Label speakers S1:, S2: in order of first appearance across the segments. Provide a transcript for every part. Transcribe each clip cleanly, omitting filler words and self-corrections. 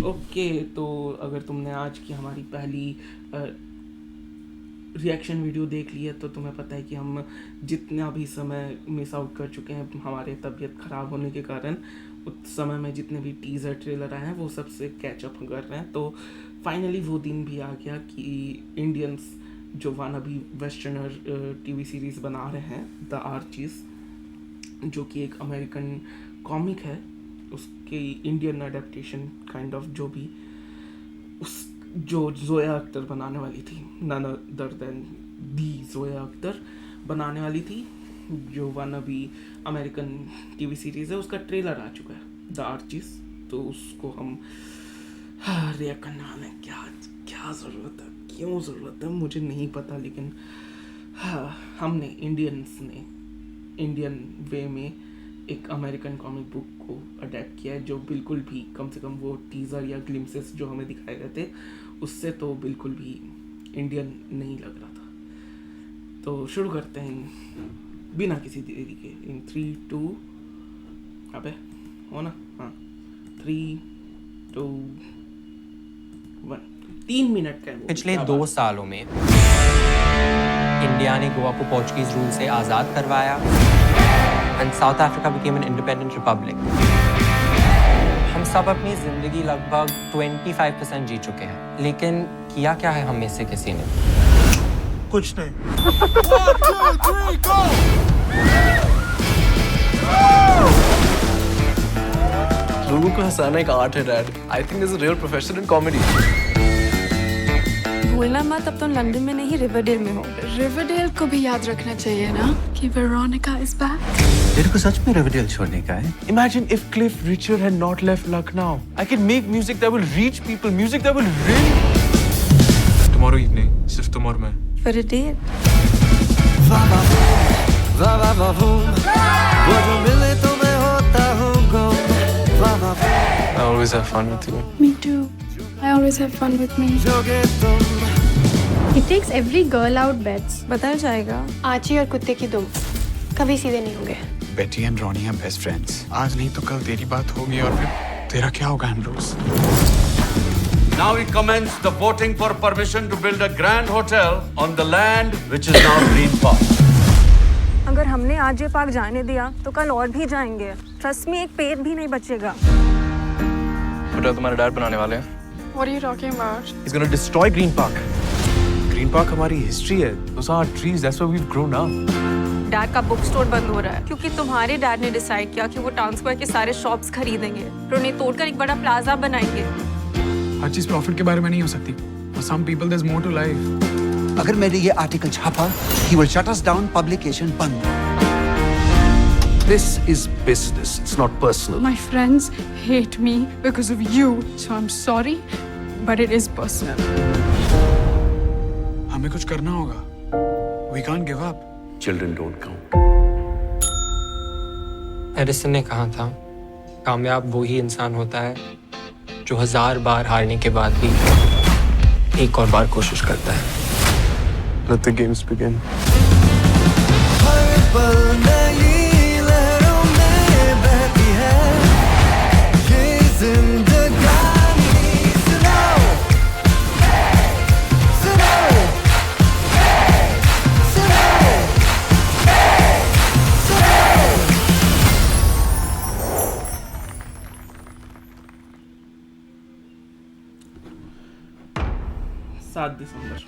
S1: Okay, तो अगर तुमने आज की हमारी पहली रिएक्शन वीडियो देख ली है तो तुम्हें पता है कि हम जितना भी समय मिस आउट कर चुके हैं हमारे तबीयत ख़राब होने के कारण, उस समय में जितने भी टीज़र ट्रेलर आए हैं वो सबसे कैचअप कर रहे हैं। तो फाइनली वो दिन भी आ गया कि इंडियंस जो वानाबी वेस्टर्नर टीवी सीरीज़ बना रहे हैं, द आर्चीज़, जो कि एक अमेरिकन कॉमिक है, उसकी इंडियन अडेप्टेशन काइंड ऑफ, जो भी उस जो जोया अख्तर बनाने वाली थी, नन अदर देन दी जोया अख्तर बनाने वाली थी, जो वानाबी अमेरिकन टीवी सीरीज़ है, उसका ट्रेलर आ चुका है, द आर्चीज़। तो उसको हम रिएक्ट करने वाले हैं। क्या क्या ज़रूरत है, क्यों ज़रूरत है मुझे नहीं पता, लेकिन हमने इंडियंस ने इंडियन वे में एक अमेरिकन कॉमिक बुक को अडेप्ट किया है, जो बिल्कुल भी, कम से कम वो टीज़र या ग्लिम्सेस जो हमें दिखाए गए थे उससे तो बिल्कुल भी इंडियन नहीं लग रहा था। तो शुरू करते हैं बिना किसी देरी के, इन 3 2, अबे हो ना, हाँ, 3 2 1। 3 मिनट का है वो।
S2: पिछले 2 सालों में इंडिया ने गोवा को पोर्चुगीज रूल से आज़ाद करवाया and south Africa became an independent Republic. हम सब अपनी जिंदगी लगभग 25% जी चुके हैं, लेकिन किया क्या है हम में से किसी ने?
S3: कुछ नहीं।
S4: 1 2 3 go!
S5: लोगों को हंसाना एक आर्ट है dad. I think this is a real profession in comedy.
S6: भूलना मत, अब तो लंदन में नहीं रिवरडेल में हो।
S7: रिवरडेल को भी याद रखना चाहिए ना कि वेरोनिका इज बैक।
S3: तेरे को सच में रिवरडेल छोड़ने का है?
S5: Imagine if Cliff Richard had not left Lucknow. I can make music that will reach people, music that will really.
S8: Tomorrow evening, सिर्फ तुम और मैं।
S6: For a date.
S4: वो जो मिले तो मैं होता हूँ गुम।
S5: I always have fun with you.
S7: Me too. I always have fun with me.
S4: जोगे तुम।
S9: It takes every girl out bets.
S6: बताया जाएगा।
S9: आची और कुत्ते की दुम कभी सीधे नहीं होंगे।
S8: बेटी एंड रॉनी हैं बेस्ट फ्रेंड्स। आज नहीं तो कल तेरी बात होगी और फिर तेरा क्या होगा Ambrose?
S10: Now we commence the voting for permission to build a grand hotel on the land which is now Green Park.
S6: अगर हमने आज ये पार्क जाने दिया तो कल और भी जाएंगे। ट्रस्ट में एक पेड़ भी नहीं बचेगा।
S5: होटल तुम्हारे डैड बनाने वाले हैं।
S7: What are you talking about?
S5: He's gonna destroy Green Park. Green Park हमारी हिस्ट्री है। Those are our trees. That's why we've grown up.
S6: Dad का बुक स्टोर बंद हो रहा है क्योंकि तुम्हारे डैड ने डिसाइड किया कि वो टाउन स्क्वायर के सारे शॉप्स खरीदेंगे और उन्हें तोड़कर एक बड़ा प्लाजा बनाएंगे।
S8: हर चीज प्रॉफिट के बारे में नहीं हो सकती। For some people there's more to life.
S3: अगर मैंने ये आर्टिकल छापा, he will shut us down, publication बंद।
S5: This is business. It's not personal.
S7: My friends hate me because of you, so I'm sorry, but it is personal.
S8: हमें कुछ करना होगा। We can't give up.
S5: Children don't count.
S2: Edison ने कहा था, कामयाब वो ही इंसान होता है जो 1000 बार हारने के बाद भी एक और बार कोशिश करता है।
S5: Let the games begin.
S4: हर पल नई लहरों में बहती है ये जिंदगानी। सुनाओ, सुनाओ, सुनाओ, सुनाओ।
S1: 7 दिसंबर।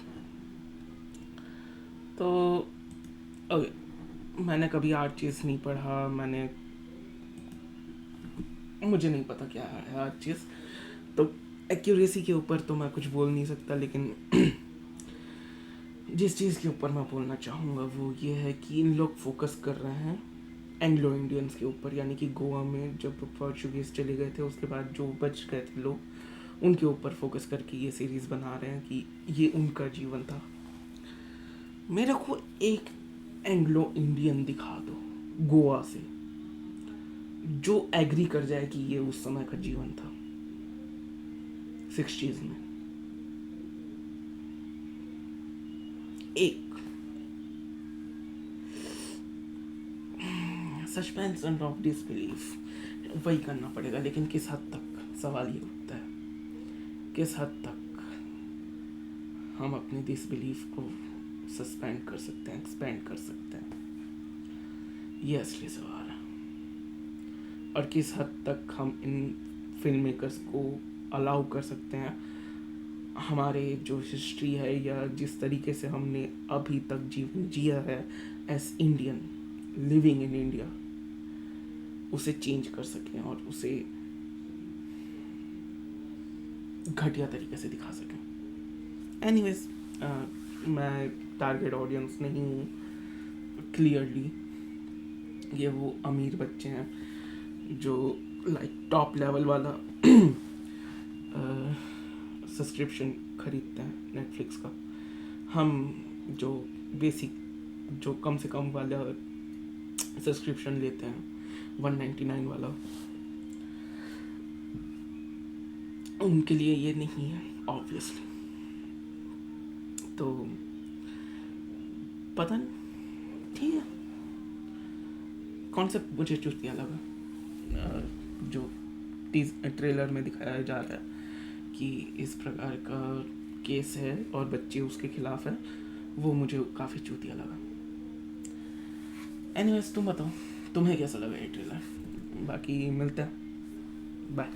S1: तो ओके, मैंने कभी आर्चीज़ नहीं पढ़ा, मुझे नहीं पता क्या है आर्चीज़, तो एक्यूरेसी के ऊपर तो मैं कुछ बोल नहीं सकता, लेकिन जिस चीज़ के ऊपर मैं बोलना चाहूँगा वो ये है कि इन लोग फोकस कर रहे हैं एंग्लो इंडियंस के ऊपर, यानी कि गोवा में जब पोर्चुगीज़ चले गए थे उसके बाद जो बच गए थे लोग, उनके ऊपर फोकस करके ये सीरीज़ बना रहे हैं कि ये उनका जीवन था। मेरे को एक एंग्लो इंडियन दिखा दो गोवा से जो एग्री कर जाए कि ये उस समय का जीवन था 60s में। एक सस्पेंशन ऑफ डिसबिलीफ वही करना पड़ेगा, लेकिन किस हद तक, सवाल ये उठता है। किस हद तक हम अपनी डिसबिलीफ को सस्पेंड कर सकते हैं, एक्सपेंड कर सकते हैं, ये असली सवाल है। और किस हद तक हम इन फिल्म मेकर्स को अलाउ कर सकते हैं हमारे जो हिस्ट्री है या जिस तरीके से हमने अभी तक जीवन जिया है as Indian living in India, उसे चेंज कर सकें और उसे घटिया तरीके से दिखा सकें। एनीवेज, मैं टारगेट ऑडियंस नहीं हूँ क्लियरली। ये वो अमीर बच्चे हैं जो लाइक टॉप लेवल वाला सब्सक्रिप्शन खरीदते हैं नेटफ्लिक्स का। हम जो बेसिक, जो कम से कम वाला सब्सक्रिप्शन लेते हैं 199 वाला, उनके लिए ये नहीं है ऑब्वियसली। तो पता नहीं, ठीक है। कॉन्सेप्ट मुझे चुतिया लगा जो ट्रेलर में दिखाया जा रहा है कि इस प्रकार का केस है और बच्चे उसके खिलाफ है, वो मुझे काफ़ी चूतिया लगा। एनीवेज, तुम बताओ तुम्हें कैसा लगा ये ट्रेलर। बाकी मिलते हैं, बाय।